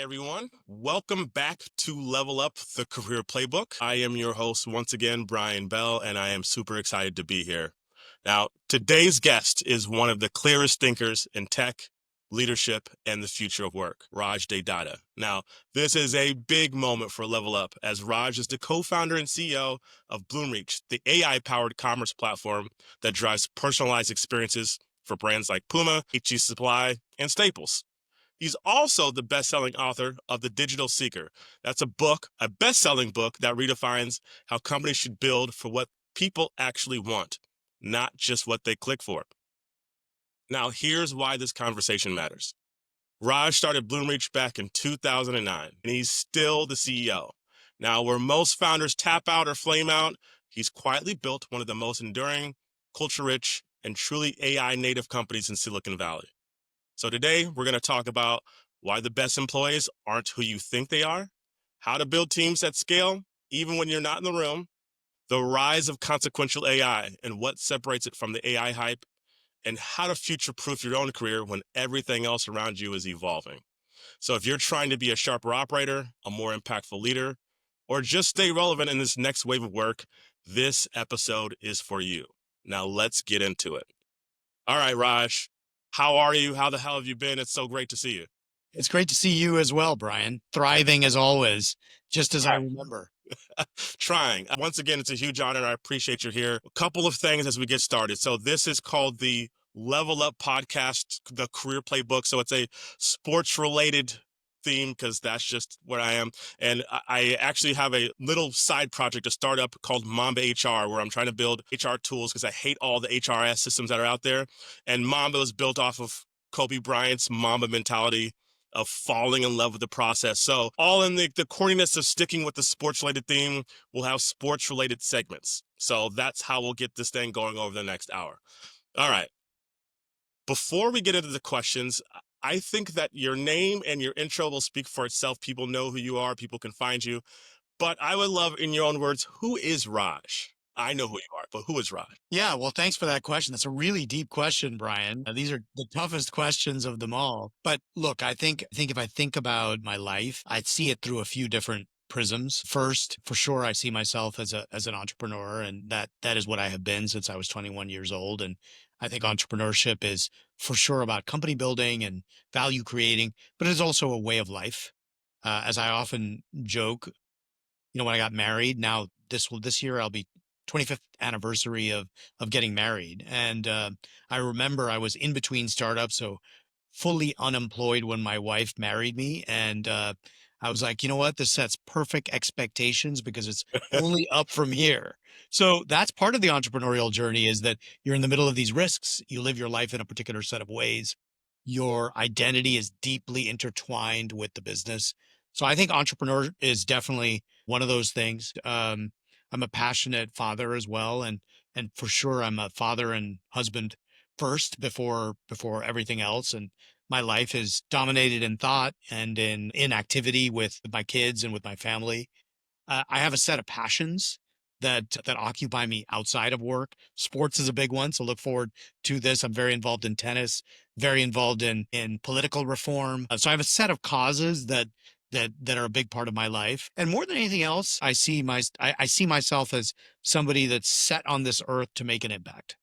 everyone. Welcome back to Level Up the Career Playbook. I am your host once again, Brian Bell, and I am super excited to be here. Now, today's guest is one of the clearest thinkers in tech, leadership, and the future of work, Raj De Datta. Now, this is a big moment for Level Up, as Raj is the co-founder and CEO of Bloomreach, the AI-powered commerce platform that drives personalized experiences for brands like Puma, HG Supply, and Staples. He's also the best-selling author of The Digital Seeker. That's a best-selling book that redefines how companies should build for what people actually want, not just what they click for. Now, here's why this conversation matters. Raj started Bloomreach back in 2009, and he's still the CEO. Now, where most founders tap out or flame out, he's quietly built one of the most enduring, culture-rich, and truly AI-native companies in Silicon Valley. So today we're going to talk about why the best employees aren't who you think they are, how to build teams at scale, even when you're not in the room, the rise of consequential AI and what separates it from the AI hype, and how to future-proof your own career when everything else around you is evolving. So if you're trying to be a sharper operator, a more impactful leader, or just stay relevant in this next wave of work, this episode is for you. Now let's get into it. All right, Raj. How are you? How the hell have you been? It's so great to see you. It's great to see you as well, Brian. Thriving as always, just as I remember. Trying. Once again, it's a huge honor. I appreciate you here. A couple of things as we get started. So this is called the Level Up Podcast, the Career Playbook. So it's a sports-related theme because that's just where I am. And I actually have a little side project, a startup called MambaHR, where I'm trying to build HR tools because I hate all the HRS systems that are out there. And Mamba is built off of Kobe Bryant's Mamba mentality of falling in love with the process. So all in the corniness of sticking with the sports-related theme, we'll have sports-related segments. So that's how we'll get this thing going over the next hour. All right. Before we get into the questions, I think that your name and your intro will speak for itself. People know who you are. People can find you. But I would love, in your own words, who is Raj? I know who you are, but who is Raj? Yeah, well, thanks for that question. That's a really deep question, Brian. These are the toughest questions of them all. But look, I think if I think about my life, I'd see it through a few different prisms. First, for sure, I see myself as an entrepreneur, and that is what I have been since I was 21 years old. And I think entrepreneurship is for sure about company building and value creating, but it's also a way of life. As I often joke, when I got married, now this year I'll be 25th anniversary of getting married. And I remember I was in between startups, so fully unemployed when my wife married me. And I was like, you know what? This sets perfect expectations because it's only up from here. So that's part of the entrepreneurial journey, is that you're in the middle of these risks. You live your life in a particular set of ways. Your identity is deeply intertwined with the business. So I think entrepreneur is definitely one of those things. I'm a passionate father as well, and for sure I'm a father and husband first before everything else. And my life is dominated in thought and in activity with my kids and with my family. I have a set of passions that occupy me outside of work. Sports is a big one, so look forward to this. I'm very involved in tennis, very involved in political reform. So I have a set of causes that are a big part of my life. And more than anything else, I see myself as somebody that's set on this earth to make an impact,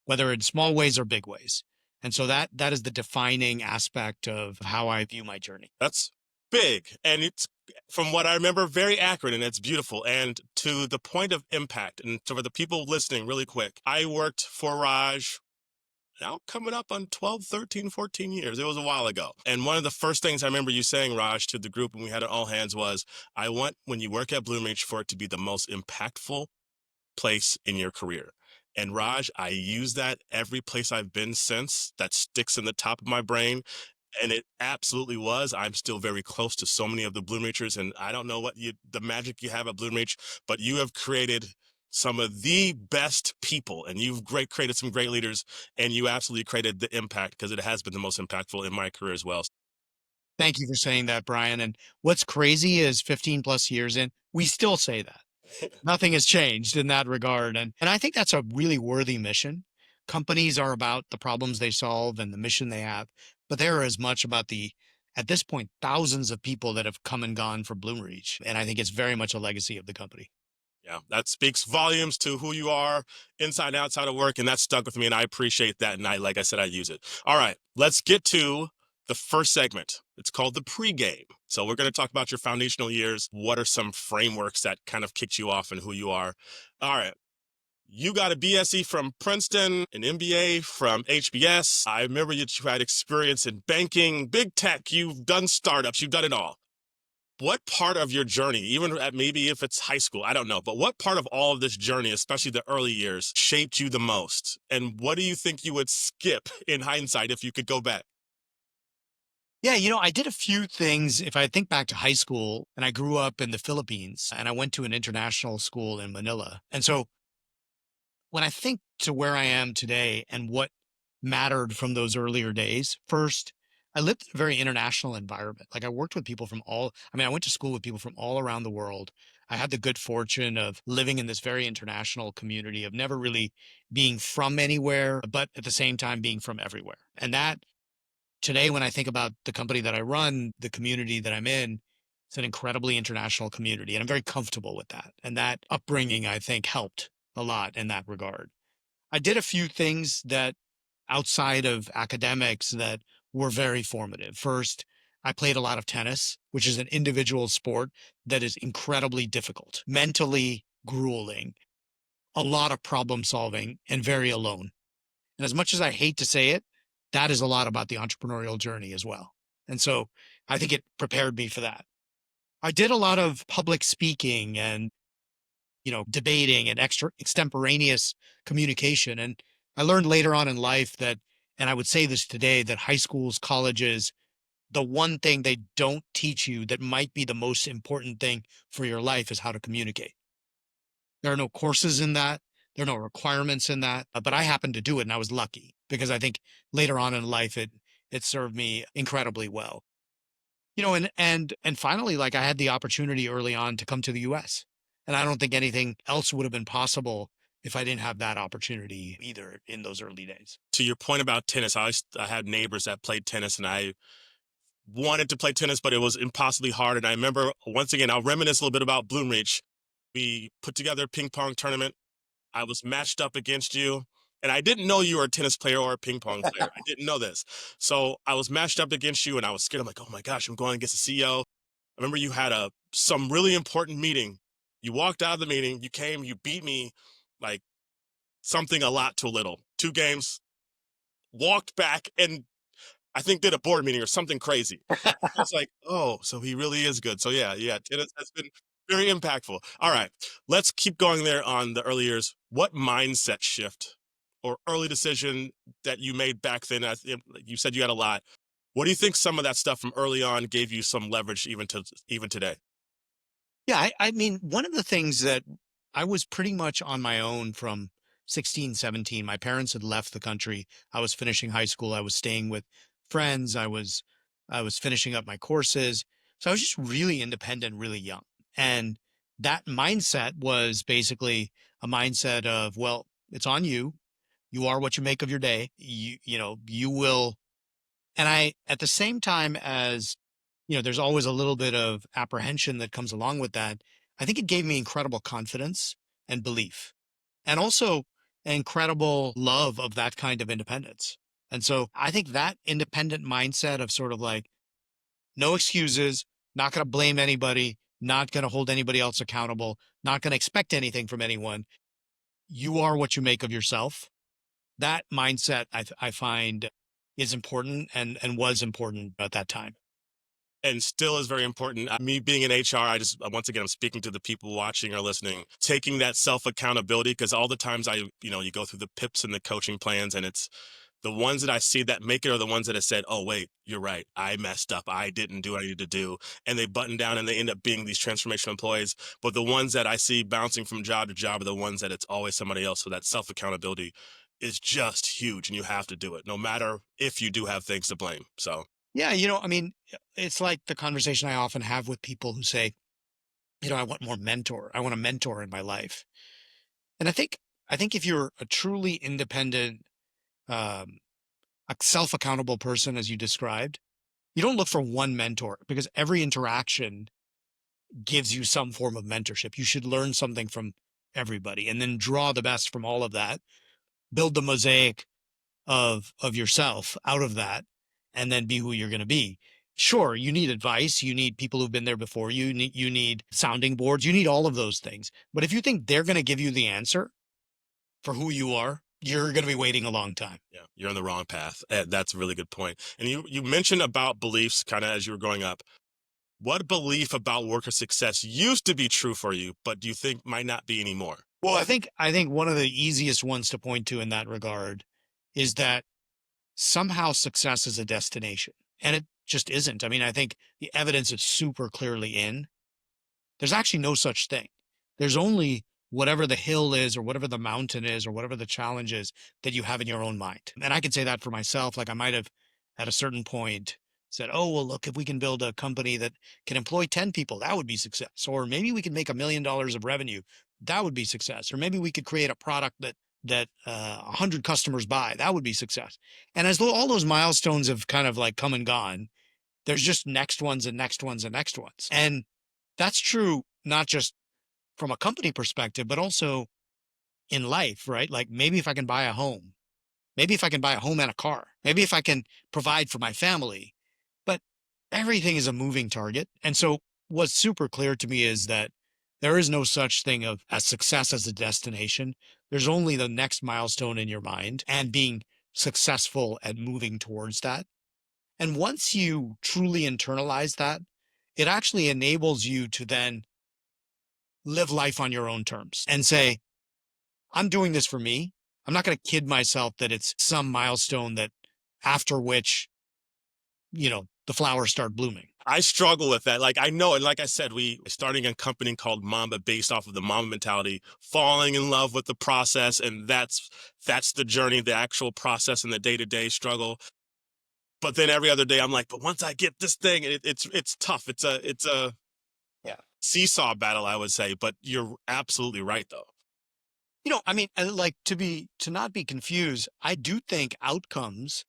whether in small ways or big ways. And so that is the defining aspect of how I view my journey. That's big. And it's, from what I remember, very accurate, and it's beautiful. And to the point of impact, and to for the people listening really quick, I worked for Raj now coming up on 12, 13, 14 years. It was a while ago. And one of the first things I remember you saying, Raj, to the group when we had it all hands was, I want, when you work at Bloomreach, for it to be the most impactful place in your career. And Raj, I use that every place I've been since. That sticks in the top of my brain. And it absolutely was. I'm still very close to so many of the Bloomreachers, and I don't know the magic you have at Bloomreach, but you have created some of the best people, and you've created some great leaders, and you absolutely created the impact, because it has been the most impactful in my career as well. Thank you for saying that, Brian. And what's crazy is 15 plus years in, we still say that. Nothing has changed in that regard. And I think that's a really worthy mission. Companies are about the problems they solve and the mission they have, but they're as much about the at this point, thousands of people that have come and gone from Bloomreach. And I think it's very much a legacy of the company. Yeah, that speaks volumes to who you are inside and outside of work, and that stuck with me, and I appreciate that. And like I said, I use it. All right, let's get to the first segment. It's called the pregame. So we're going to talk about your foundational years. What are some frameworks that kind of kicked you off and who you are? All right. You got a BSE from Princeton, an MBA from HBS. I remember you had experience in banking, big tech. You've done startups. You've done it all. What part of your journey, even at maybe if it's high school, I don't know, but what part of all of this journey, especially the early years, shaped you the most? And what do you think you would skip in hindsight if you could go back? Yeah, I did a few things. If I think back to high school, and I grew up in the Philippines and I went to an international school in Manila. And so when I think to where I am today and what mattered from those earlier days, first, I lived in a very international environment. Like I worked with people from I went to school with people from all around the world. I had the good fortune of living in this very international community, of never really being from anywhere, but at the same time being from everywhere. And that today, when I think about the company that I run, the community that I'm in, it's an incredibly international community. And I'm very comfortable with that. And that upbringing, I think, helped a lot in that regard. I did a few things that outside of academics that were very formative. First, I played a lot of tennis, which is an individual sport that is incredibly difficult, mentally grueling, a lot of problem solving, and very alone. And as much as I hate to say it, that is a lot about the entrepreneurial journey as well. And so I think it prepared me for that. I did a lot of public speaking and, debating and extemporaneous communication. And I learned later on in life that, and I would say this today, that high schools, colleges, the one thing they don't teach you that might be the most important thing for your life is how to communicate. There are no courses in that. There are no requirements in that. But I happened to do it and I was lucky because I think later on in life it served me incredibly well. And finally, like I had the opportunity early on to come to the US. And I don't think anything else would have been possible if I didn't have that opportunity either in those early days. To your point about tennis, I had neighbors that played tennis, and I wanted to play tennis, but it was impossibly hard. And I remember, once again, I'll reminisce a little bit about Bloomreach. We put together a ping pong tournament. I was matched up against you. And I didn't know you were a tennis player or a ping pong player. I didn't know this. So I was matched up against you and I was scared. I'm like, oh my gosh, I'm going against the CEO. I remember you had some really important meeting. You walked out of the meeting, you came, you beat me like something a lot to a little. Two games, walked back and I think did a board meeting or something crazy. I was like, oh, so he really is good. So yeah, tennis has been very impactful. All right, let's keep going there on the early years. What mindset shift or early decision that you made back then? You said you had a lot. What do you think some of that stuff from early on gave you some leverage even today? Yeah, I mean, one of the things that I was pretty much on my own from 16, 17. My parents had left the country. I was finishing high school. I was staying with friends. I was finishing up my courses. So I was just really independent, really young. And that mindset was basically a mindset of, well, it's on you. You are what you make of your day. You will. And I, at the same time as, there's always a little bit of apprehension that comes along with that. I think it gave me incredible confidence and belief, and also an incredible love of that kind of independence. And so I think that independent mindset of sort of like, no excuses, not going to blame anybody, not going to hold anybody else accountable, not going to expect anything from anyone. You are what you make of yourself. That mindset I find is important and was important at that time. And still is very important. Me being in HR, once again, I'm speaking to the people watching or listening, taking that self accountability, because all the times you go through the PIPs and the coaching plans, and it's the ones that I see that make it are the ones that have said, oh, wait, you're right. I messed up. I didn't do what I needed to do. And they button down and they end up being these transformational employees. But the ones that I see bouncing from job to job are the ones that it's always somebody else. So that self accountability is just huge, and you have to do it, no matter if you do have things to blame. So Yeah, I mean, it's like the conversation I often have with people who say, I want more mentor. I want a mentor in my life. And I think if you're a truly independent, um, a self-accountable person, as you described, you don't look for one mentor because every interaction gives you some form of mentorship. You should learn something from everybody and then draw the best from all of that, build the mosaic of yourself out of that, and then be who you're going to be. Sure, you need advice, you need people who've been there before you, you need sounding boards, you need all of those things. But if you think they're going to give you the answer for who you are, you're going to be waiting a long time. Yeah, you're on the wrong path. That's a really good point. And you mentioned about beliefs kind of as you were growing up. What belief about worker success used to be true for you, but do you think might not be anymore? Well, I think one of the easiest ones to point to in that regard is that somehow success is a destination, and it just isn't. I mean, I think the evidence is super clearly in. There's actually no such thing. There's only whatever the hill is or whatever the mountain is or whatever the challenge is that you have in your own mind. And I can say that for myself. Like I might have at a certain point said, oh, well, look, if we can build a company that can employ 10 people, that would be success. Or maybe we can make $1 million of revenue. That would be success. Or maybe we could create a product that 100 customers buy. That would be success. And as though all those milestones have kind of like come and gone, there's just next ones and next ones and next ones. And that's true, not just from a company perspective, but also in life, right? Like maybe if I can buy a home, maybe if I can buy a home and a car, maybe if I can provide for my family, but everything is a moving target. And so what's super clear to me is that there is no such thing of as success as a destination. There's only the next milestone in your mind and being successful at moving towards that. And once you truly internalize that, it actually enables you to then live life on your own terms and say, I'm doing this for me. I'm not going to kid myself that it's some milestone that after which, the flowers start blooming. I struggle with that. Like I know, and like I said, we starting a company called Mamba based off of the Mamba mentality, falling in love with the process, and that's the journey, the actual process, and the day-to-day struggle. But then every other day, I'm like, but once I get this thing, it's tough. It's a Yeah. seesaw battle, I would say. But you're absolutely right, though. I mean, like to not be confused, I do think outcomes,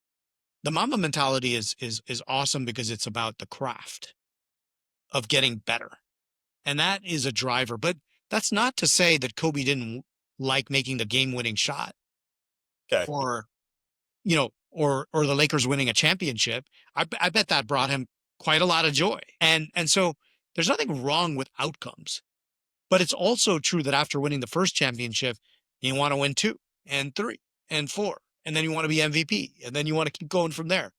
the Mamba mentality is awesome because it's about the craft of getting better. And that is a driver. But that's not to say that Kobe didn't like making the game winning shot Okay. or, or the Lakers winning a championship. I bet that brought him quite a lot of joy. And so there's nothing wrong with outcomes, but it's also true that after winning the first championship, you want to win 2 and 3 and 4, and then you want to be MVP, and then you want to keep going from there.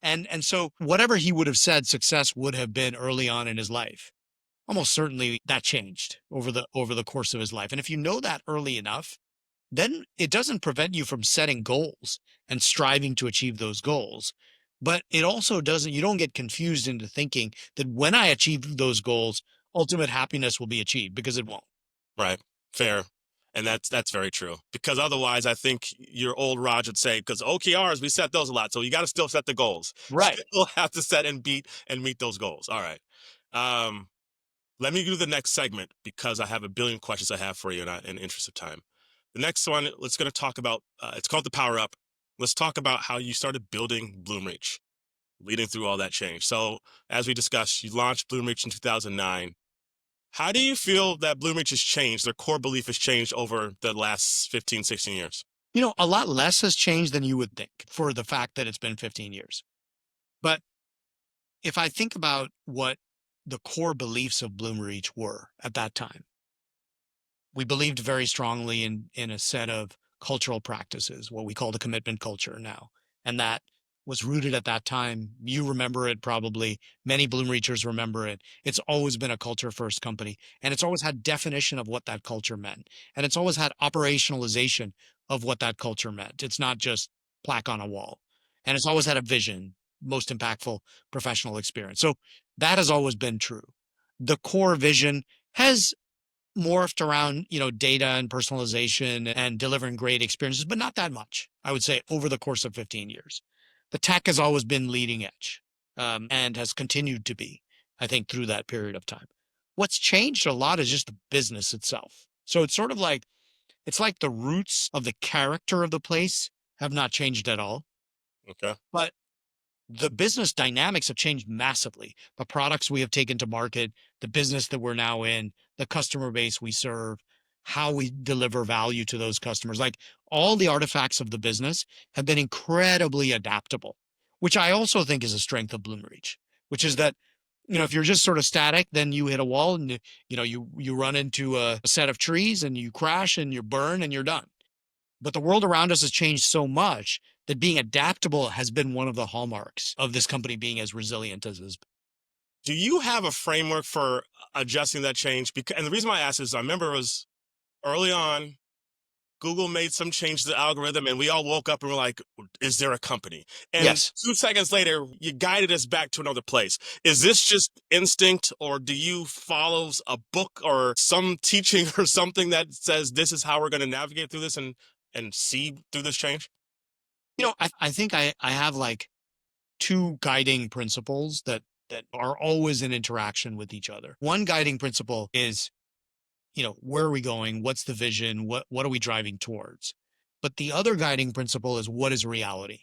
And so whatever he would have said success would have been early on in his life, almost certainly that changed over the course of his life. And if you know that early enough, then it doesn't prevent you from setting goals and striving to achieve those goals. But it also doesn't, you don't get confused into thinking that when I achieve those goals, ultimate happiness will be achieved, because it won't. Right. Fair. And that's very true. Because otherwise, I think your old Raj would say, because OKRs, we set those a lot. So you got to still set the goals. Right. Still have to set and beat and meet those goals. All right. Um, Let me do the next segment because I have a billion questions I have for you in the interest of time. The next one, let's going to talk about, it's called the Power Up. Let's talk about how you started building Bloomreach, leading through all that change. So as we discussed, you launched Bloomreach in 2009. How do you feel that Bloomreach has changed, their core belief has changed over the last 15, 16 years? A lot less has changed than you would think for the fact that it's been 15 years. But if I think about what the core beliefs of Bloomreach were at that time, we believed very strongly in a set of cultural practices, what we call the commitment culture now. And that was rooted at that time. You remember it probably. Many Bloomreachers remember it. It's always been a culture first company, and it's always had definition of what that culture meant. And it's always had operationalization of what that culture meant. It's not just plaque on a wall. And it's always had a vision, most impactful professional experience. So that has always been true. The core vision has morphed around, data and personalization and delivering great experiences, but not that much, I would say, over the course of 15 years. The tech has always been leading edge, and has continued to be, I think, through that period of time. What's changed a lot is just the business itself. So it's sort of like, it's like the roots of the character of the place have not changed at all, Okay. but the business dynamics have changed massively. The products we have taken to market, the business that we're now in, the customer base we serve, how we deliver value to those customers. Like all the artifacts of the business have been incredibly adaptable, which I also think is a strength of Bloomreach, which is that, if you're just sort of static, then you hit a wall and you run into a set of trees and you crash and you burn and you're done. But the world around us has changed so much that being adaptable has been one of the hallmarks of this company being as resilient as it is. Do you have a framework for adjusting that change? Because, and the reason why I asked is I remember it was early on, Google made some change to the algorithm, and we all woke up and were like, is there a company? And Yes. 2 seconds later, you guided us back to another place. Is this just instinct, or do you follow a book or some teaching or something that says this is how we're going to navigate through this and see through this change? I think I have like two guiding principles that are always in interaction with each other. One guiding principle is, where are we going? What's the vision? What are we driving towards? But the other guiding principle is, what is reality?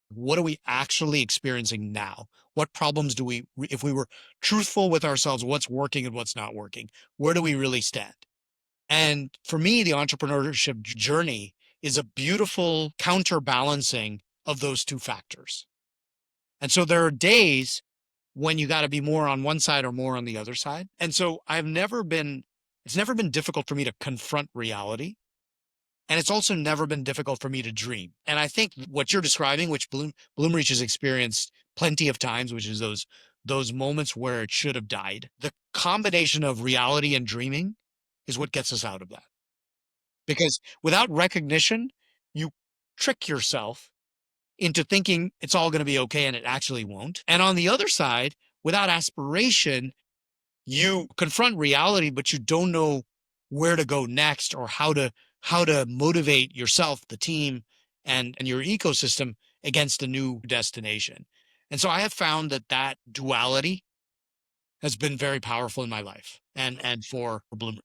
What are we actually experiencing now? What problems do we, if we were truthful with ourselves, what's working and what's not working? Where do we really stand? And for me, the entrepreneurship journey is a beautiful counterbalancing of those two factors. And so there are days when you got to be more on one side or more on the other side. And so it's never been difficult for me to confront reality. And it's also never been difficult for me to dream. And I think what you're describing, which Bloomreach has experienced plenty of times, which is those moments where it should have died. The combination of reality and dreaming is what gets us out of that. Because without recognition, you trick yourself into thinking it's all going to be okay and it actually won't. And on the other side, without aspiration, you confront reality, but you don't know where to go next or how to motivate yourself, the team, and your ecosystem against a new destination. And so I have found that duality has been very powerful in my life and for Bloomberg.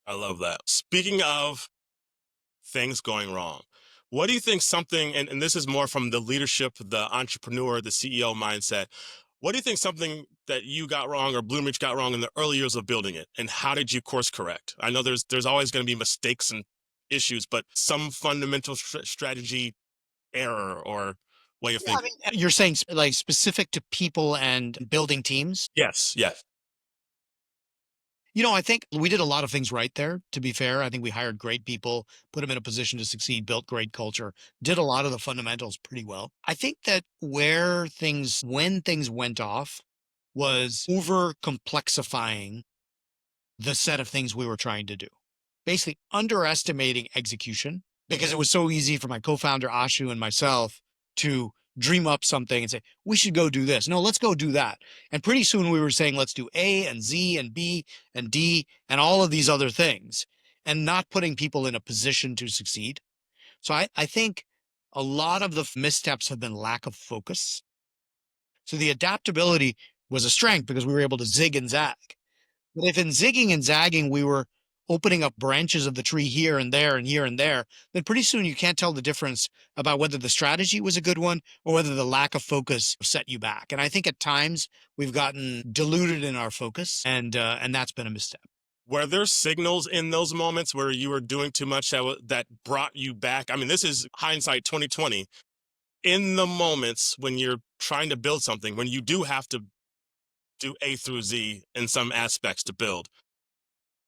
I love that. Speaking of things going wrong, what do you think something, and this is more from the leadership, the entrepreneur, the CEO mindset, what do you think something that you got wrong or Bloomreach got wrong in the early years of building it, and how did you course correct? I know there's always going to be mistakes and issues, but some fundamental strategy error or way of Yeah, I thinking. mean, you're saying like specific to people and building teams. Yes, yes. I think we did a lot of things right there, to be fair. I think we hired great people, put them in a position to succeed, built great culture, did a lot of the fundamentals pretty well. I think that when things went off was over complexifying the set of things we were trying to do. Basically underestimating execution because it was so easy for my co-founder Ashu and myself to dream up something and say, we should go do this. No, let's go do that. And pretty soon we were saying, let's do A and Z and B and D and all of these other things and not putting people in a position to succeed. So I think a lot of the missteps have been lack of focus. So the adaptability was a strength because we were able to zig and zag. But if in zigging and zagging, we were opening up branches of the tree here and there and here and there, then pretty soon you can't tell the difference about whether the strategy was a good one or whether the lack of focus set you back. And I think at times we've gotten diluted in our focus, and that's been a misstep. Were there signals in those moments where you were doing too much that brought you back? I mean, this is hindsight 2020. In the moments when you're trying to build something, when you do have to do A through Z in some aspects to build,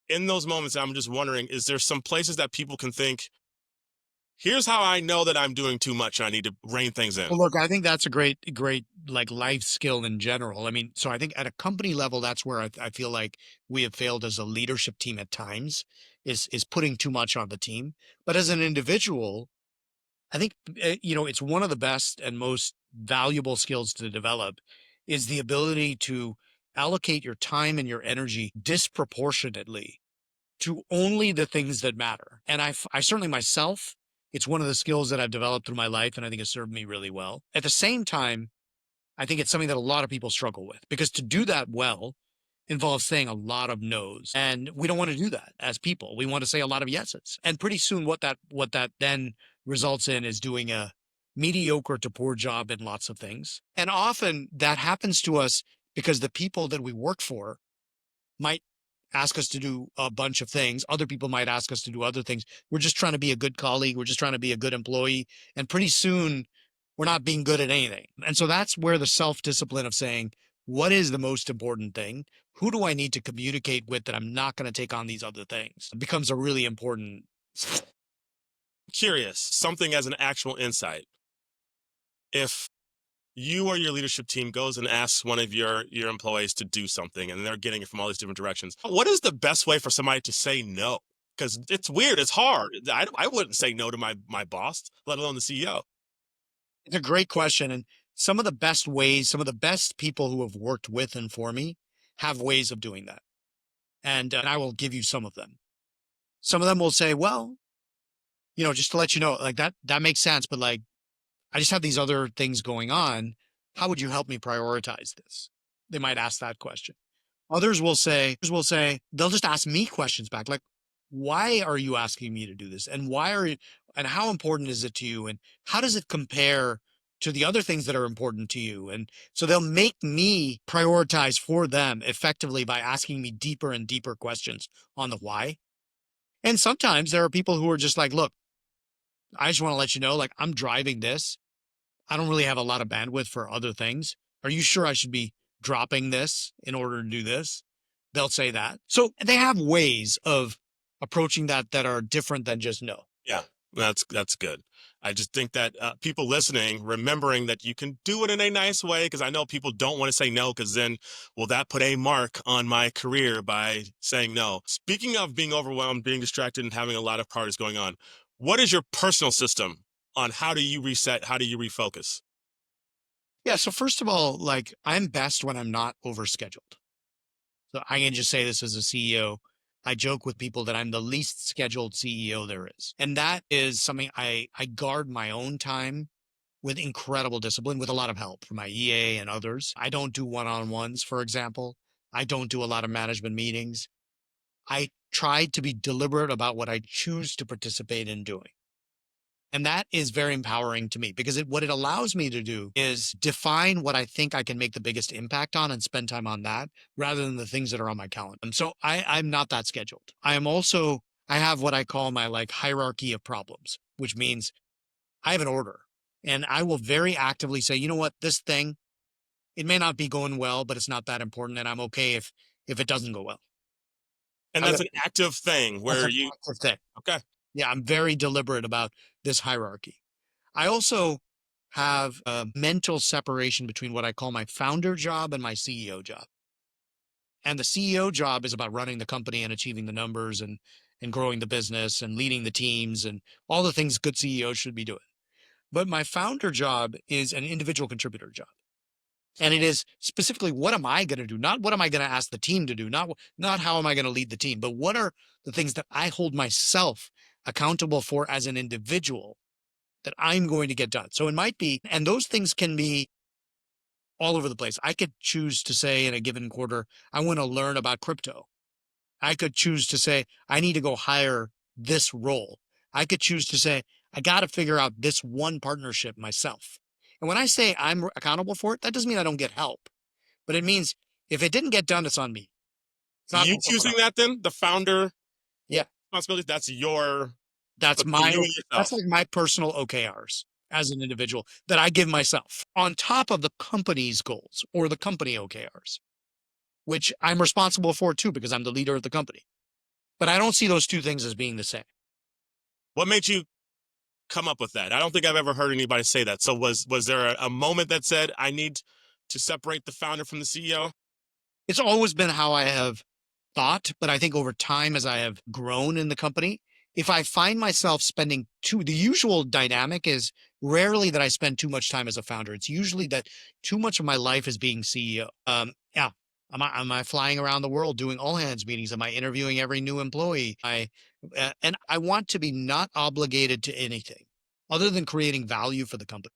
in those moments, I'm just wondering, is there some places that people can think, here's how I know that I'm doing too much and I need to rein things in? Well, look, I think that's a great like life skill in general. I mean, so I think at a company level, that's where I feel like we have failed as a leadership team at times is putting too much on the team. But as an individual, I think, it's one of the best and most valuable skills to develop is the ability to allocate your time and your energy disproportionately to only the things that matter. And I certainly myself, it's one of the skills that I've developed through my life, and I think it's served me really well. At the same time, I think it's something that a lot of people struggle with because to do that well involves saying a lot of no's. And we don't want to do that as people. We want to say a lot of yeses. And pretty soon what that then results in is doing mediocre to poor job in lots of things. And often that happens to us because the people that we work for might ask us to do a bunch of things. Other people might ask us to do other things. We're just trying to be a good colleague. We're just trying to be a good employee. And pretty soon we're not being good at anything. And so that's where the self-discipline of saying, what is the most important thing? Who do I need to communicate with that I'm not going to take on these other things? It becomes a really important. Curious, something as an actual insight. If you or your leadership team goes and asks one of your employees to do something and they're getting it from all these different directions, what is the best way for somebody to say no? Because it's weird, it's hard. I wouldn't say no to my boss, let alone the CEO. It's a great question. And some of the best ways, some of the best people who have worked with and for me have ways of doing that. And I will give you some of them. Some of them will say, well, just to let you know, like that makes sense. But like, I just have these other things going on. How would you help me prioritize this? They might ask that question. Others will say, they'll just ask me questions back. Like, why are you asking me to do this? And and how important is it to you? And how does it compare to the other things that are important to you? And so they'll make me prioritize for them effectively by asking me deeper and deeper questions on the why. And sometimes there are people who are just like, look, I just want to let you know, like, I'm driving this. I don't really have a lot of bandwidth for other things. Are you sure I should be dropping this in order to do this? They'll say that. So they have ways of approaching that are different than just no. Yeah, that's good. I just think that people listening, remembering that you can do it in a nice way, because I know people don't want to say no, because then, will that put a mark on my career by saying no? Speaking of being overwhelmed, being distracted, and having a lot of priorities going on, what is your personal system on how do you reset? How do you refocus? Yeah. So first of all, like I'm best when I'm not overscheduled. So I can just say this as a CEO. I joke with people that I'm the least scheduled CEO there is. And that is something I guard my own time with incredible discipline, with a lot of help from my EA and others. I don't do one-on-ones, for example. I don't do a lot of management meetings. I try to be deliberate about what I choose to participate in doing. And that is very empowering to me because what it allows me to do is define what I think I can make the biggest impact on and spend time on that rather than the things that are on my calendar. And so I'm not that scheduled. I have what I call my like hierarchy of problems, which means I have an order and I will very actively say, you know what, this thing, it may not be going well, but it's not that important. And I'm okay if it doesn't go well. And I that's got- an active thing That's where an you, active thing. okay. Yeah, I'm very deliberate about this hierarchy. I also have a mental separation between what I call my founder job and my CEO job. And the CEO job is about running the company and achieving the numbers and growing the business and leading the teams and all the things good CEOs should be doing. But my founder job is an individual contributor job. And it is specifically, what am I going to do? Not what am I going to ask the team to do? Not how am I going to lead the team, but what are the things that I hold myself accountable for as an individual that I'm going to get done. So it might be, and those things can be all over the place. I could choose to say in a given quarter, I want to learn about crypto. I could choose to say, I need to go hire this role. I could choose to say, I got to figure out this one partnership myself. And when I say I'm accountable for it, that doesn't mean I don't get help, but it means if it didn't get done, it's on me. It's not You on someone choosing else. that then, the founder Yeah. responsibility, that's your, That's between my you and that's yourself. like my personal OKRs as an individual that I give myself on top of the company's goals or the company OKRs, which I'm responsible for too because I'm the leader of the company. But I don't see those two things as being the same. What made you come up with that? I don't think I've ever heard anybody say that. So was there a moment that said, I need to separate the founder from the CEO? It's always been how I have thought, but I think over time as I have grown in the company, if I find myself spending the usual dynamic is rarely that I spend too much time as a founder. It's usually that too much of my life is being CEO. Yeah. Am I flying around the world doing all hands meetings? Am I interviewing every new employee? And I want to be not obligated to anything other than creating value for the company.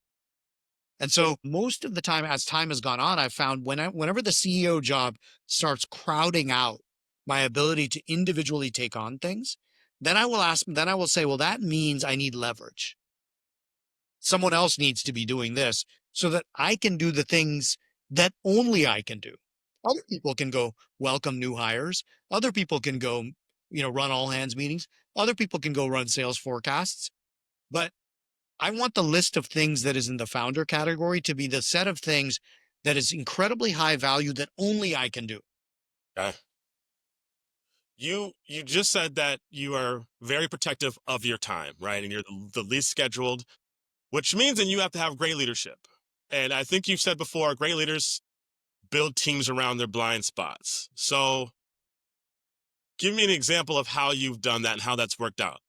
And so most of the time, as time has gone on, I've found whenever the CEO job starts crowding out my ability to individually take on things, then I will say, well, that means I need leverage. someone else needs to be doing this so that I can do the things that only I can do. Other people can go welcome new hires. Other people can go, run all hands meetings. Other people can go run sales forecasts. But I want the list of things that is in the founder category to be the set of things that is incredibly high value that only I can do. Okay. You just said that you are very protective of your time, right? And you're the least scheduled, which means then you have to have great leadership. And I think you've said before, great leaders build teams around their blind spots. So give me an example of how you've done that and how that's worked out.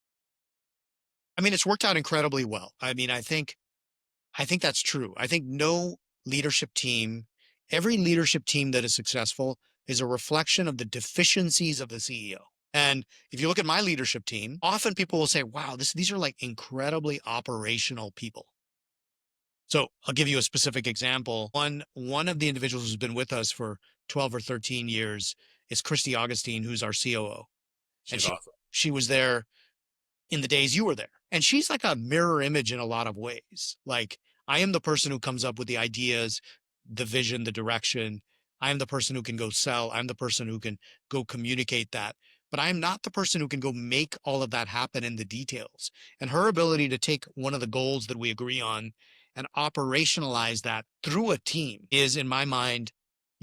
I mean, it's worked out incredibly well. I mean, I think that's true. I think no leadership team, every leadership team that is successful is a reflection of the deficiencies of the CEO. And if you look at my leadership team, often people will say, wow, these are like incredibly operational people. So I'll give you a specific example. One of the individuals who's been with us for 12 or 13 years is Christy Augustine, who's our COO. And She's awesome. she was there in the days you were there. And she's like a mirror image in a lot of ways. Like, I am the person who comes up with the ideas, the vision, the direction. I am the person who can go sell. I'm the person who can go communicate that. But I'm not the person who can go make all of that happen in the details. And her ability to take one of the goals that we agree on and operationalize that through a team is, in my mind,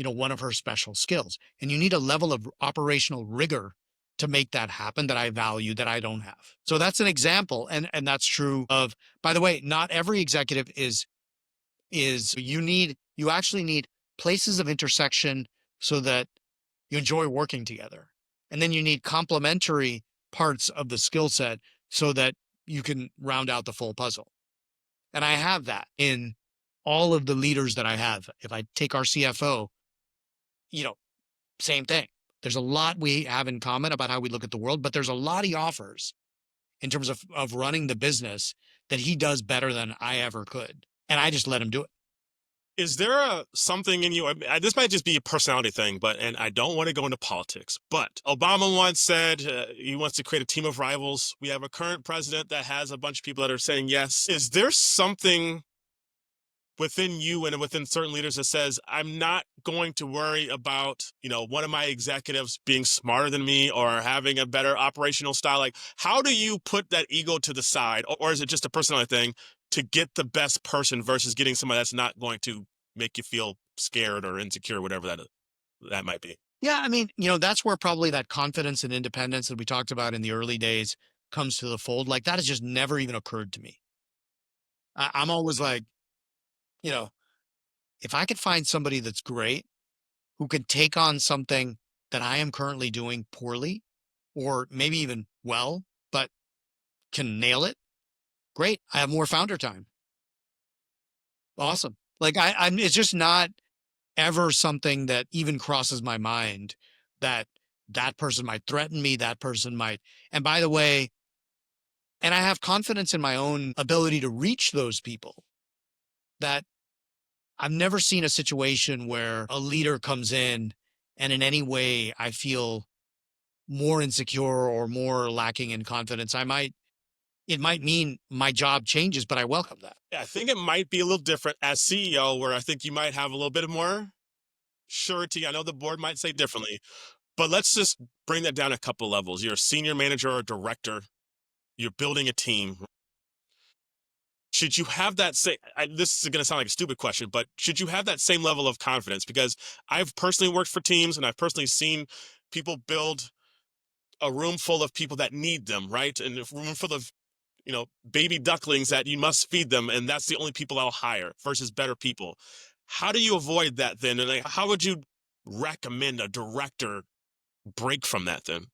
one of her special skills. And you need a level of operational rigor to make that happen that I value that I don't have. So that's an example. And that's true of, by the way, not every executive you actually need places of intersection so that you enjoy working together. And then you need complementary parts of the skill set so that you can round out the full puzzle. And I have that in all of the leaders that I have. If I take our CFO, you know, same thing. There's a lot we have in common about how we look at the world, but there's a lot he offers in terms of running the business that he does better than I ever could. And I just let him do it. Is there something in you? This might just be a personality thing, and I don't want to go into politics. But Obama once said he wants to create a team of rivals. We have a current president that has a bunch of people that are saying yes. Is there something within you and within certain leaders that says, I'm not going to worry about, one of my executives being smarter than me or having a better operational style? Like, how do you put that ego to the side? Or is it just a personality thing to get the best person versus getting somebody that's not going to make you feel scared or insecure, whatever that might be? Yeah. I mean, that's where probably that confidence and independence that we talked about in the early days comes to the fold. Like, that has just never even occurred to me. I'm always like, you know, if I could find somebody that's great who can take on something that I am currently doing poorly or maybe even well, but can nail it, great. I have more founder time. Awesome. Like, it's just not ever something that even crosses my mind that that person might threaten me, that person might. And by the way, and I have confidence in my own ability to reach those people, that I've never seen a situation where a leader comes in and in any way I feel more insecure or more lacking in confidence. It might mean my job changes, but I welcome that. Yeah, I think it might be a little different as CEO, where I think you might have a little bit more surety. I know the board might say differently, but let's just bring that down a couple levels. You're a senior manager or a director. You're building a team. Should you have that same, this is going to sound like a stupid question, but should you have that same level of confidence? Because I've personally worked for teams and I've personally seen people build a room full of people that need them, right? And a room full of, baby ducklings that you must feed them. And that's the only people I'll hire versus better people. How do you avoid that then? And how would you recommend a director break from that then?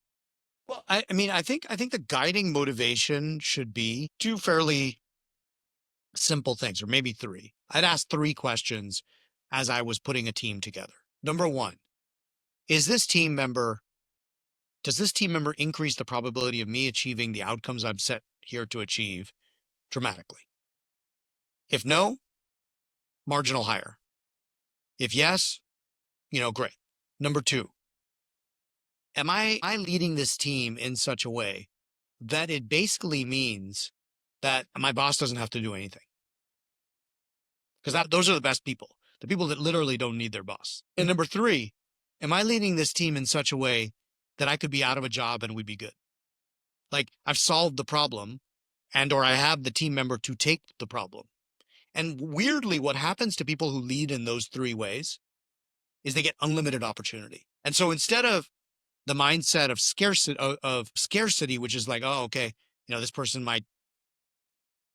Well, I mean, I think the guiding motivation should be two fairly simple things, or maybe three. I'd ask three questions as I was putting a team together. Number one, is this team member, does this team member increase the probability of me achieving the outcomes I'm set here to achieve dramatically? If no, marginal hire. If yes, great. Number two, am I leading this team in such a way that it basically means that my boss doesn't have to do anything? because those are the best people, the people that literally don't need their boss. And number three, am I leading this team in such a way that I could be out of a job and we'd be good? Like I've solved the problem and or I have the team member to take the problem. And weirdly, what happens to people who lead in those three ways is they get unlimited opportunity. And so instead of the mindset of scarcity, which is like, oh, okay, this person might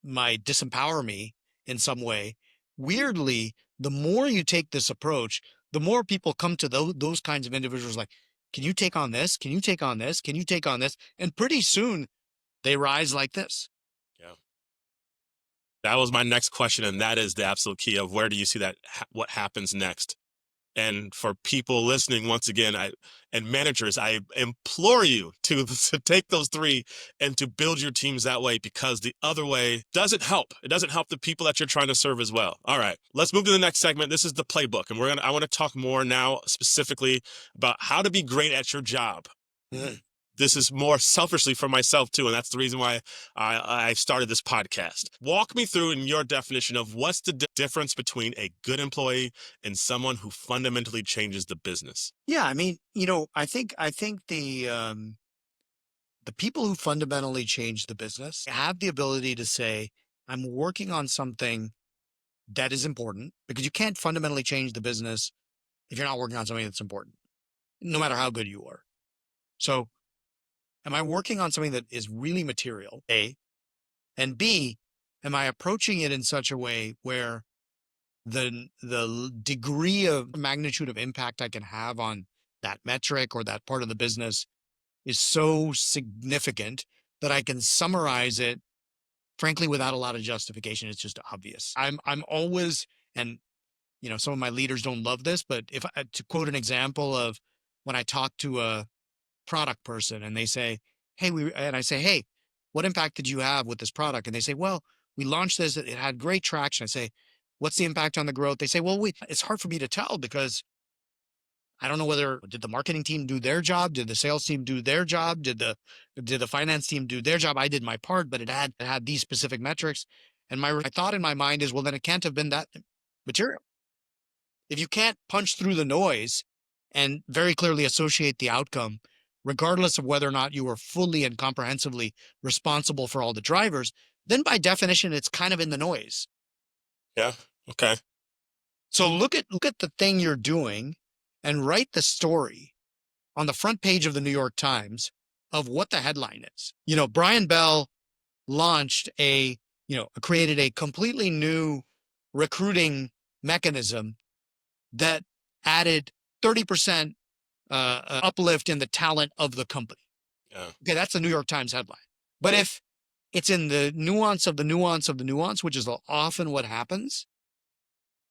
disempower me in some way. Weirdly, the more you take this approach, the more people come to those kinds of individuals like, can you take on this? Can you take on this? Can you take on this? And pretty soon they rise like this. Yeah. That was my next question, and that is the absolute key of where do you see that, what happens next? And for people listening, once again, and managers, I implore you to take those three and to build your teams that way, because the other way doesn't help. It doesn't help the people that you're trying to serve as well. All right, let's move to the next segment. This is the playbook, and I want to talk more now specifically about how to be great at your job. This is more selfishly for myself too, and that's the reason why I started this podcast. Walk me through, in your definition, of what's the difference between a good employee and someone who fundamentally changes the business. Yeah, I mean, I think the people who fundamentally change the business have the ability to say, I'm working on something that is important, because you can't fundamentally change the business if you're not working on something that's important, no matter how good you are. So am I working on something that is really material, A, and B, am I approaching it in such a way where the degree of magnitude of impact I can have on that metric or that part of the business is so significant that I can summarize it, frankly, without a lot of justification. It's just obvious. I'm always, and some of my leaders don't love this, but if I, to quote an example of when I talk to a product person and they say, hey, and I say, hey, what impact did you have with this product? And they say, well, we launched this, it had great traction. I say, what's the impact on the growth? They say, well, it's hard for me to tell because I don't know whether did the marketing team do their job? Did the sales team do their job? Did the finance team do their job? I did my part, but it had these specific metrics. And my thought in my mind is, well, then it can't have been that material. If you can't punch through the noise and very clearly associate the outcome, regardless of whether or not you were fully and comprehensively responsible for all the drivers, then by definition, it's kind of in the noise. Yeah. Okay. So look at the thing you're doing and write the story on the front page of the New York Times of what the headline is. Brian Bell launched created a completely new recruiting mechanism that added 30% uplift in the talent of the company. Yeah. Okay, that's the New York Times headline. But if it's in the nuance of the nuance of the nuance, which is often what happens,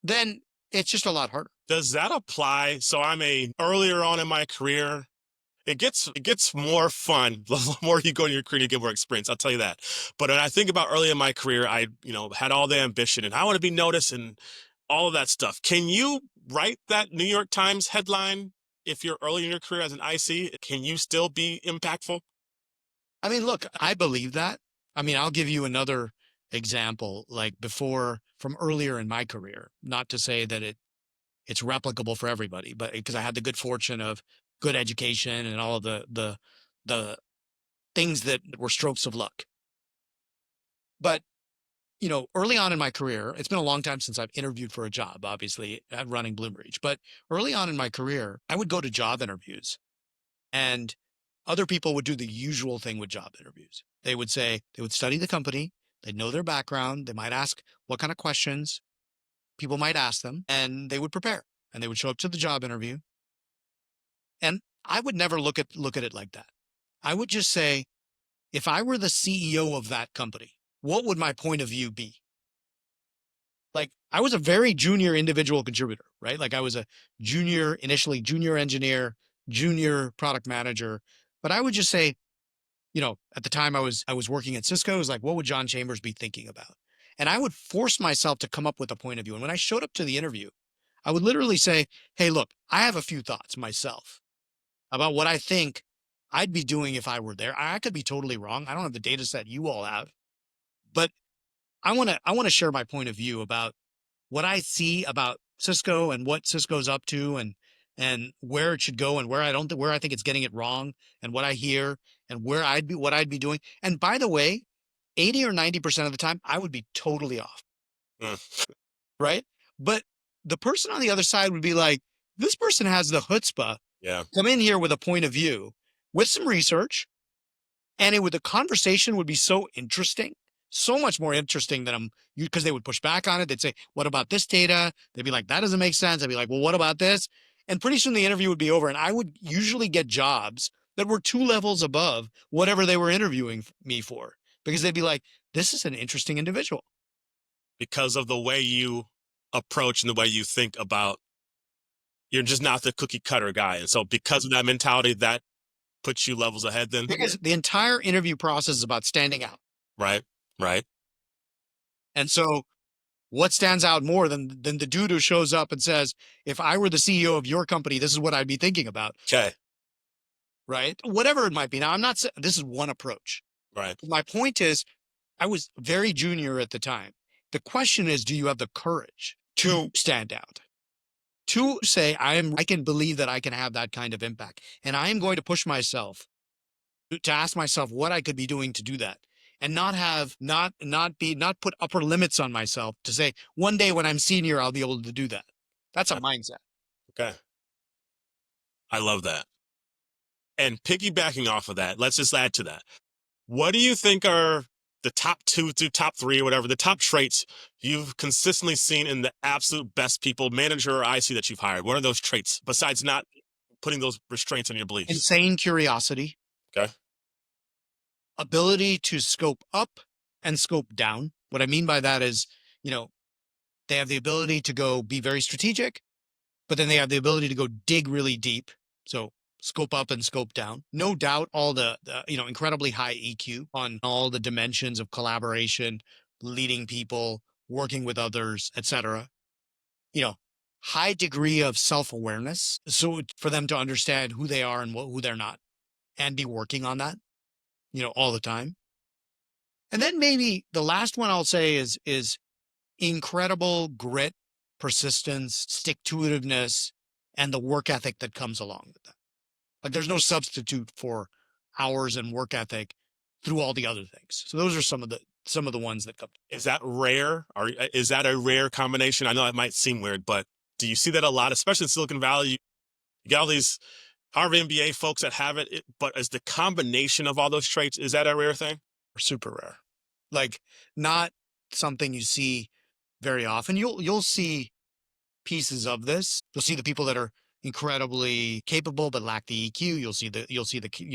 then it's just a lot harder. Does that apply? So earlier on in my career, it gets more fun. The more you go in your career, you get more experience. I'll tell you that. But when I think about early in my career, I had all the ambition and I want to be noticed and all of that stuff. Can you write that New York Times headline if you're early in your career as an IC? Can you still be impactful? I mean, look, I believe that. I mean, I'll give you another example, like from earlier in my career, not to say that it's replicable for everybody, but because I had the good fortune of good education and all of the things that were strokes of luck. But early on in my career, it's been a long time since I've interviewed for a job, obviously, at running Bloomreach. But early on in my career, I would go to job interviews and other people would do the usual thing with job interviews. They would study the company, they'd know their background, they might ask what kind of questions people might ask them, and they would prepare and they would show up to the job interview. And I would never look at it like that. I would just say, if I were the CEO of that company, what would my point of view be? Like, I was a very junior individual contributor, right? Like I was initially junior engineer, junior product manager, but I would just say, at the time I was working at Cisco, it was like, what would John Chambers be thinking about? And I would force myself to come up with a point of view. And when I showed up to the interview, I would literally say, hey, look, I have a few thoughts myself about what I think I'd be doing if I were there. I could be totally wrong. I don't have the data set you all have, but I want to share my point of view about what I see about Cisco and what Cisco's up to and where it should go and where I think it's getting it wrong and what I hear and what I'd be doing. And by the way, 80 or 90% of the time, I would be totally off. Mm. Right. But the person on the other side would be like, this person has the chutzpah, Yeah. come in here with a point of view, with some research, and the conversation would be so interesting, so much more interesting than because they would push back on it. They'd say, what about this data? They'd be like, that doesn't make sense. I'd be like, well, what about this? And pretty soon the interview would be over. And I would usually get jobs that were 2 levels above whatever they were interviewing me for, because they'd be like, this is an interesting individual. Because of the way you approach and the way you think about, you're just not the cookie cutter guy. And so because of that mentality, that puts you levels ahead then? Because the entire interview process is about standing out. Right. Right. And so what stands out more than the dude who shows up and says, if I were the CEO of your company, this is what I'd be thinking about. Okay. Right. Whatever it might be. Now, I'm not saying this is one approach. Right. My point is, I was very junior at the time. The question is, do you have the courage to stand out? To say, I can believe that I can have that kind of impact. And I am going to push myself to ask myself what I could be doing to do that. And not put upper limits on myself to say, one day when I'm senior, I'll be able to do that. That's a mindset. Okay. I love that. And piggybacking off of that, let's just add to that. What do you think are the top 2 to top 3 or whatever, the top traits you've consistently seen in the absolute best people, manager or IC that you've hired? What are those traits besides not putting those restraints on your beliefs? Insane curiosity. Okay. Ability to scope up and scope down. What I mean by that is, they have the ability to go be very strategic, but then they have the ability to go dig really deep. So scope up and scope down. No doubt all the incredibly high EQ on all the dimensions of collaboration, leading people, working with others, etc. High degree of self-awareness. So for them to understand who they are and who they're not and be working on that, all the time. And then maybe the last one I'll say is incredible grit, persistence, stick-to-itiveness, and the work ethic that comes along with that. Like there's no substitute for hours and work ethic through all the other things. So those are some of the ones that come. Is that rare? Or is that a rare combination? I know it might seem weird, but do you see that a lot, especially in Silicon Valley? You got all these Harvard MBA folks that have it, but as the combination of all those traits, is that a rare thing? Super rare. Like not something you see very often. You'll see pieces of this. You'll see the people that are incredibly capable but lack the EQ. You'll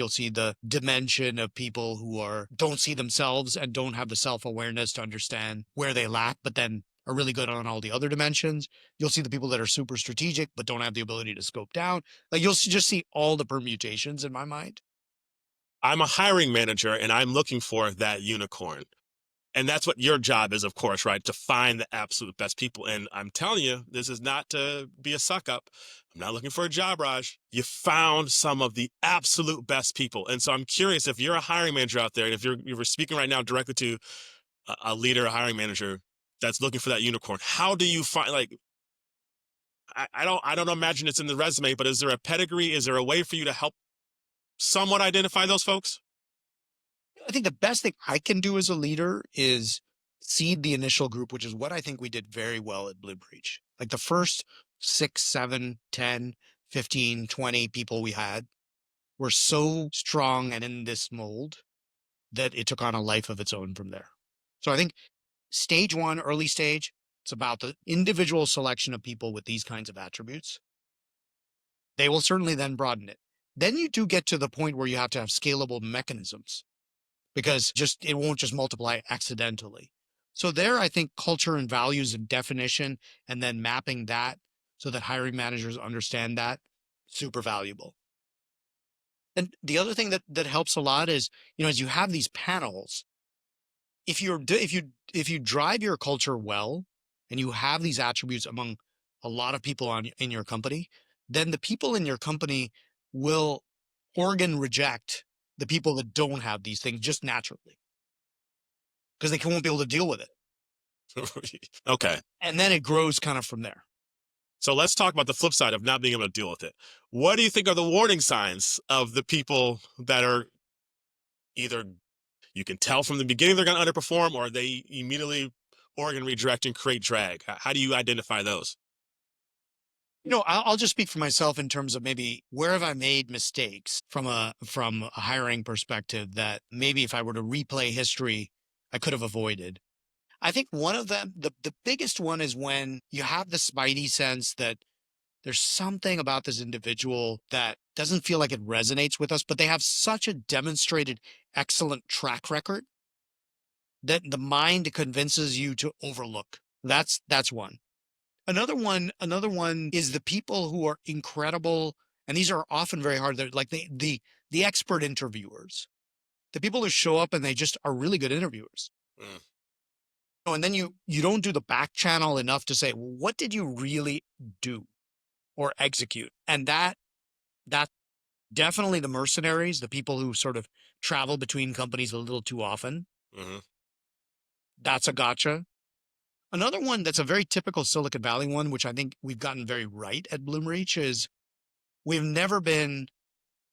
see the dimension of people who don't see themselves and don't have the self-awareness to understand where they lack, but then are really good on all the other dimensions. You'll see the people that are super strategic but don't have the ability to scope down. Like you'll just see all the permutations in my mind. I'm a hiring manager and I'm looking for that unicorn. And that's what your job is, of course, right? To find the absolute best people. And I'm telling you, this is not to be a suck up. I'm not looking for a job, Raj. You found some of the absolute best people. And so I'm curious if you're a hiring manager out there, and if you're speaking right now directly to a leader, a hiring manager that's looking for that unicorn, how do you find, like, I don't imagine it's in the resume, but is there a pedigree? Is there a way for you to help somewhat identify those folks? I think the best thing I can do as a leader is seed the initial group, which is what I think we did very well at Bloomreach. Like the first 6, 7, 10, 15, 20 people we had were so strong and in this mold that it took on a life of its own from there. So I think stage 1, early stage, it's about the individual selection of people with these kinds of attributes. They will certainly then broaden it. Then you do get to the point where you have to have scalable mechanisms, because it won't just multiply accidentally. So there, I think culture and values and definition, and then mapping that so that hiring managers understand that, super valuable. And the other thing that helps a lot is, as you have these panels, if you drive your culture well and you have these attributes among a lot of people in your company, then the people in your company will organ reject the people that don't have these things just naturally, because they won't be able to deal with it. Okay. And then it grows kind of from there. So let's talk about the flip side of not being able to deal with it. What do you think are the warning signs of the people that are either you can tell from the beginning they're going to underperform, or they immediately organ redirect and create drag? How do you identify those? I'll just speak for myself in terms of maybe where have I made mistakes from a hiring perspective that maybe if I were to replay history, I could have avoided. I think one of them, the biggest one is when you have the spidey sense that there's something about this individual that doesn't feel like it resonates with us, but they have such a demonstrated excellent track record that the mind convinces you to overlook. That's one. Another one is the people who are incredible, and these are often very hard. They're like the expert interviewers, the people who show up and they just are really good interviewers. Mm, And then you don't do the back channel enough to say, well, what did you really do or execute? And that definitely the mercenaries, the people who sort of travel between companies a little too often. hmm That's a gotcha. Another one that's a very typical Silicon Valley one, which I think we've gotten very right at Bloomreach, is we've never been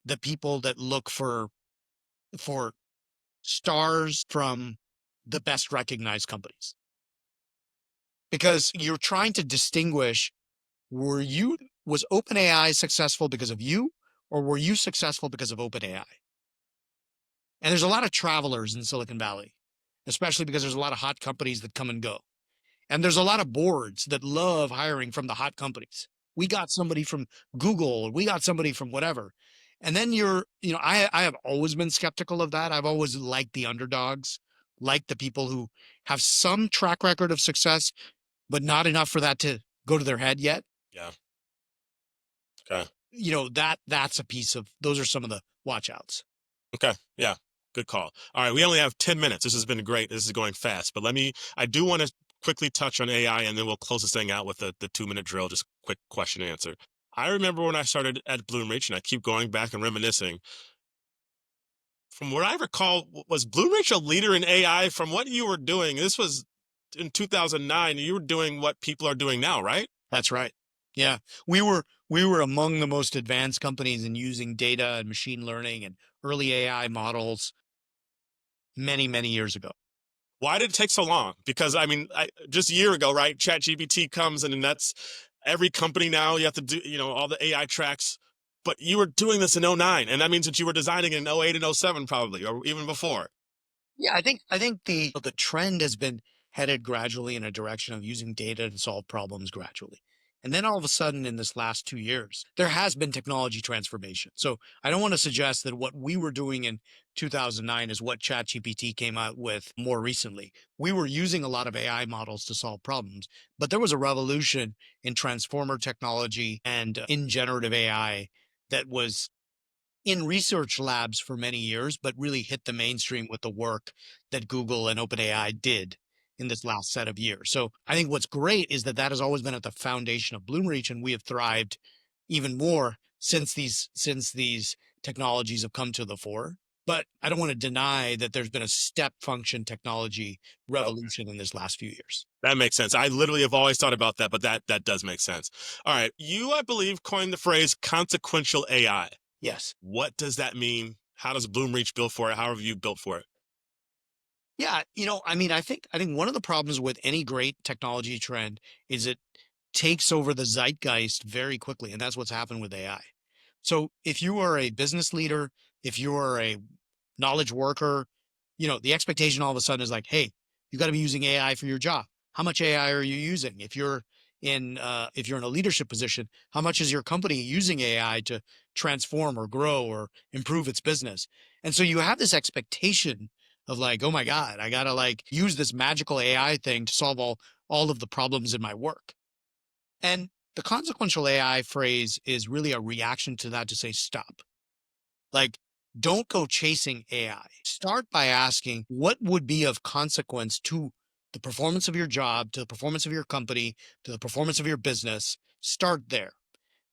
the people that look for stars from the best recognized companies, because you're trying to distinguish, were you was OpenAI successful because of you, or were you successful because of OpenAI? And there's a lot of travelers in Silicon Valley, especially because there's a lot of hot companies that come and go. And there's a lot of boards that love hiring from the hot companies. We got somebody from Google, we got somebody from whatever. And then I have always been skeptical of that. I've always liked the underdogs, like the people who have some track record of success, but not enough for that to go to their head yet. Yeah. Okay. That's a piece of, those are some of the watch outs. Okay. Yeah. Good call. All right. We only have 10 minutes. This has been great. This is going fast, but I do want to quickly touch on AI, and then we'll close this thing out with the 2 minute drill, just quick question and answer. I remember when I started at Bloomreach, and I keep going back and reminiscing. From what I recall, was Bloomreach a leader in AI? From what you were doing, this was in 2009. You were doing what people are doing now, right? That's right. Yeah. We were among the most advanced companies in using data and machine learning and early AI models many, many years ago. Why did it take so long? Because I mean, just a year ago, right? ChatGPT comes, and then that's every company now. You have to do, all the AI tracks. But you were doing this in '09, and that means that you were designing in '08 and '07, probably, or even before. Yeah, I think the trend has been headed gradually in a direction of using data to solve problems gradually. And then all of a sudden in this last 2 years, there has been technology transformation. So I don't want to suggest that what we were doing in 2009 is what ChatGPT came out with more recently. We were using a lot of AI models to solve problems, but there was a revolution in transformer technology and in generative AI that was in research labs for many years, but really hit the mainstream with the work that Google and OpenAI did in this last set of years. So I think what's great is that that has always been at the foundation of Bloomreach, and we have thrived even more since these technologies have come to the fore. But I don't want to deny that there's been a step function technology Okay. revolution in this last few years. That makes sense. I literally have always thought about that, but that does make sense. All right, you, I believe, coined the phrase consequential AI. Yes. What does that mean? How does Bloomreach build for it? How have you built for it? Yeah, I mean, I think one of the problems with any great technology trend is it takes over the zeitgeist very quickly, and that's what's happened with AI. So if you are a business leader, if you are a knowledge worker, the expectation all of a sudden is like, hey, you got to be using AI for your job. How much AI are you using? If you're in a leadership position, how much is your company using AI to transform or grow or improve its business? And so you have this expectation of like, oh my God, I gotta like use this magical AI thing to solve all of the problems in my work. And the consequential AI phrase is really a reaction to that, to say, stop. Like, don't go chasing AI. Start by asking what would be of consequence to the performance of your job, to the performance of your company, to the performance of your business. Start there.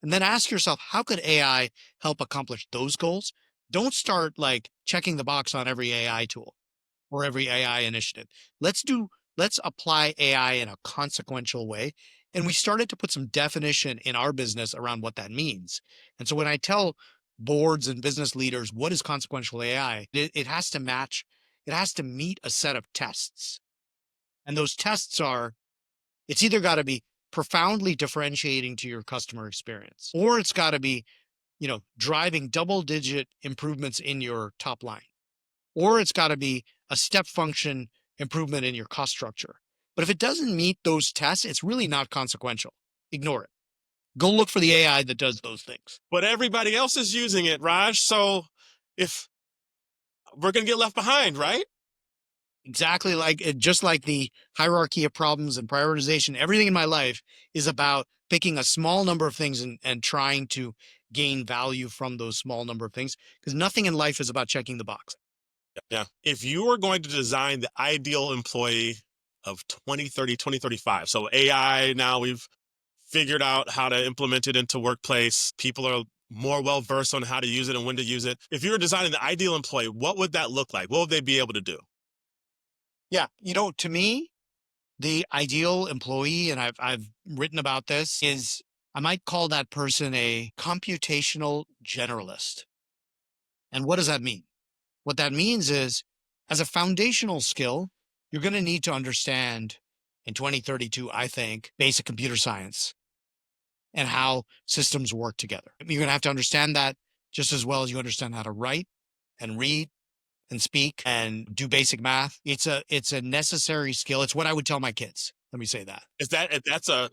And then ask yourself, how could AI help accomplish those goals? Don't start like checking the box on every AI tool or every AI initiative. Let's do let's apply AI in a consequential way. And we started to put some definition in our business around what that means. And so when I tell boards and business leaders what is consequential AI, it has to match, it has to meet a set of tests. And those tests are, it's either got to be profoundly differentiating to your customer experience, or it's got to be, driving double digit improvements in your top line, or it's got to be a step function improvement in your cost structure. But if it doesn't meet those tests, it's really not consequential. Ignore it. Go look for the AI that does those things. But everybody else is using it, Raj. So if we're going to get left behind, right? Exactly, just like the hierarchy of problems and prioritization, everything in my life is about picking a small number of things and trying to gain value from those small number of things, because nothing in life is about checking the box. Yeah. If you were going to design the ideal employee of 2030, 2035, so AI, now we've figured out how to implement it into workplace. People are more well versed on how to use it and when to use it. If you were designing the ideal employee, what would that look like? What would they be able to do? Yeah, to me, the ideal employee, and I've written about this, is I might call that person a computational generalist. And what does that mean? What that means is, as a foundational skill, you're going to need to understand in 2032, I think, basic computer science and how systems work together. You're going to have to understand that just as well as you understand how to write and read and speak and do basic math. It's a necessary skill. It's what I would tell my kids. Let me say that. That's a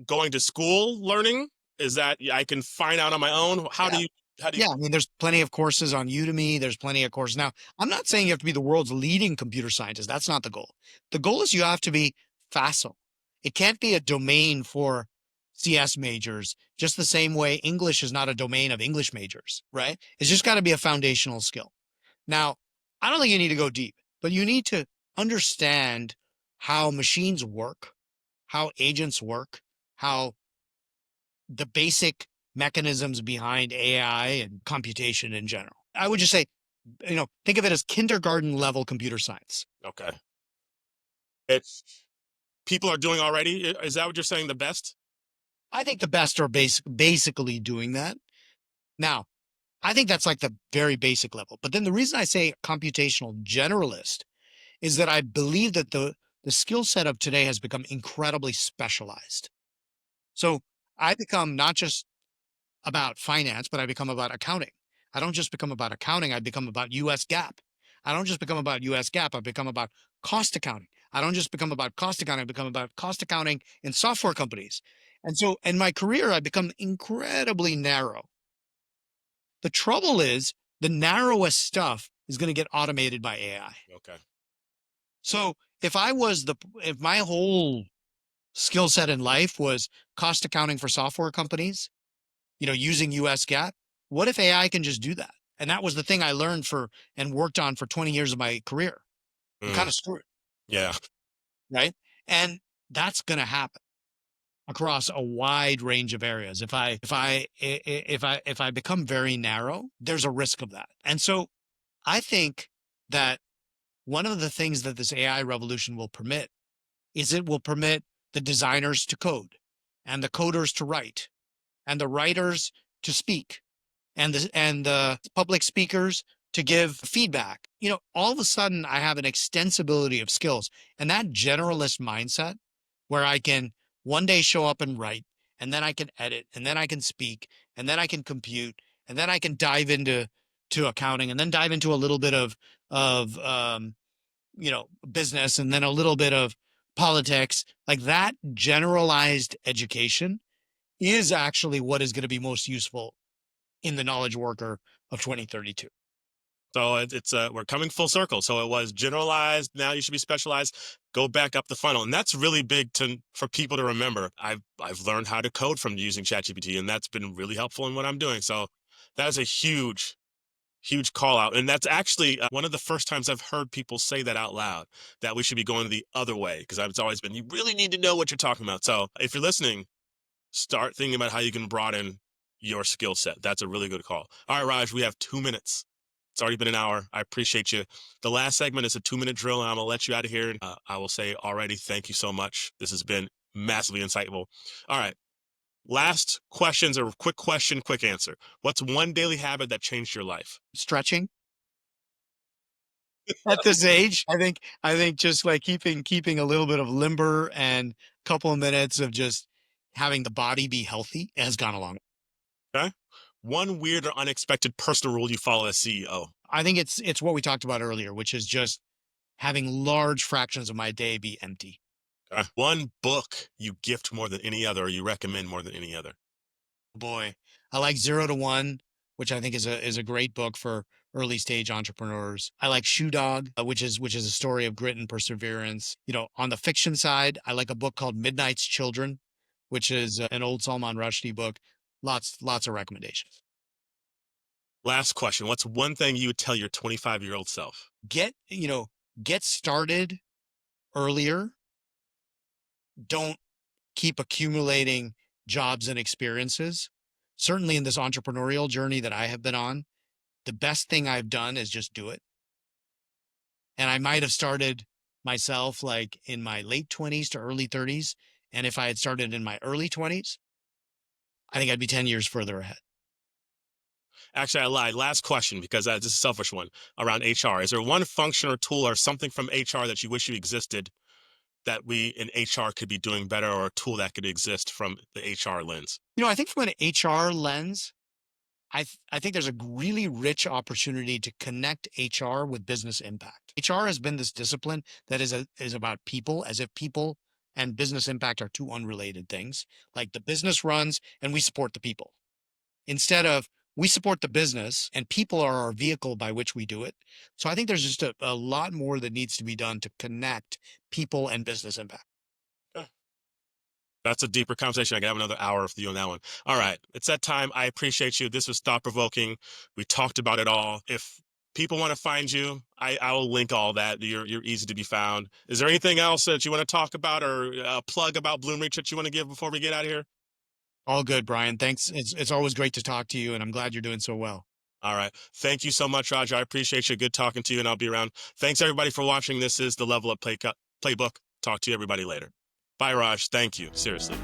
going to school learning? Is that I can find out on my own? Yeah. How do you Yeah, I mean, there's plenty of courses on Udemy. There's plenty of courses. Now, I'm not saying you have to be the world's leading computer scientist. That's not the goal. The goal is you have to be facile. It can't be a domain for CS majors, just the same way English is not a domain of English majors, right? It's just got to be a foundational skill. Now, I don't think you need to go deep, but you need to understand how machines work, how agents work, how the basic mechanisms behind AI and computation in general. I would just say, think of it as kindergarten level computer science. Okay. It's people are doing already. Is that what you're saying? The best? I think the best are basically doing that. Now, I think that's like the very basic level. But then the reason I say computational generalist is that I believe that the skill set of today has become incredibly specialized. So I become not just about finance, but I become about accounting. I don't just become about accounting, I become about US GAAP. I don't just become about US GAAP, I become about cost accounting. I don't just become about cost accounting, I become about cost accounting in software companies. And so in my career, I become incredibly narrow. The trouble is the narrowest stuff is going to get automated by AI. Okay. So if my whole skill set in life was cost accounting for software companies, using US GAAP, what if AI can just do that? And that was the thing I learned and worked on for 20 years of my career. I'm kind Mm, of screwed, yeah. right? And that's going to happen across a wide range of areas. If I become very narrow, there's a risk of that. And so I think that one of the things that this AI revolution will permit is it will permit the designers to code and the coders to write and the writers to speak and the public speakers to give feedback. All of a sudden I have an extensibility of skills, and that generalist mindset where I can one day show up and write, and then I can edit, and then I can speak, and then I can compute, and then I can dive into accounting, and then dive into a little bit of business, and then a little bit of politics. Like that generalized education is actually what is going to be most useful in the knowledge worker of 2032. So we're coming full circle. So it was generalized. Now you should be specialized. Go back up the funnel, and that's really big for people to remember. I've learned how to code from using ChatGPT, and that's been really helpful in what I'm doing. So that is a huge call out, and that's actually one of the first times I've heard people say that out loud. That we should be going the other way, because it's always been you really need to know what you're talking about. So if you're listening, start thinking about how you can broaden your skill set. That's a really good call. All right, Raj, we have 2 minutes. It's already been an hour. I appreciate you. The last segment is a 2-minute drill, and I'm going to let you out of here. I will say already, thank you so much. This has been massively insightful. All right. Last questions are quick question, quick answer. What's one daily habit that changed your life? Stretching at this age, I think just like keeping a little bit of limber and a couple of minutes of just having the body be healthy has gone a long way. Okay. One weird or unexpected personal rule you follow as CEO. I think it's what we talked about earlier, which is just having large fractions of my day be empty. Okay. One book you gift more than any other, or you recommend more than any other. Boy, I like 0 to 1, which I think is a great book for early stage entrepreneurs. I like Shoe Dog, which is a story of grit and perseverance. On the fiction side, I like a book called Midnight's Children, which is an old Salman Rushdie book. Lots of recommendations. Last question. What's one thing you would tell your 25-year-old self? Get started earlier. Don't keep accumulating jobs and experiences. Certainly in this entrepreneurial journey that I have been on, the best thing I've done is just do it. And I might have started myself like in my late 20s to early 30s. And if I had started in my early 20s, I think I'd be 10 years further ahead. Actually, I lied. Last question, because this is a selfish one around HR. Is there one function or tool or something from HR that you wish you existed that we in HR could be doing better, or a tool that could exist from the HR lens? I think from an HR lens, I think there's a really rich opportunity to connect HR with business impact. HR has been this discipline that is about people, as if people and business impact are two unrelated things. Like the business runs and we support the people. Instead of we support the business and people are our vehicle by which we do it. So I think there's just a lot more that needs to be done to connect people and business impact. That's a deeper conversation. I can have another hour with you on that one. All right. It's that time. I appreciate you. This was thought provoking. We talked about it all. If people want to find you, I will link all that. You're easy to be found. Is there anything else that you want to talk about, or plug about Bloomreach that you want to give before we get out of here? All good, Brian. Thanks. It's always great to talk to you, and I'm glad you're doing so well. All right. Thank you so much, Raj. I appreciate you. Good talking to you, and I'll be around. Thanks, everybody, for watching. This is the Level Up Playbook. Talk to you, everybody, later. Bye, Raj. Thank you. Seriously.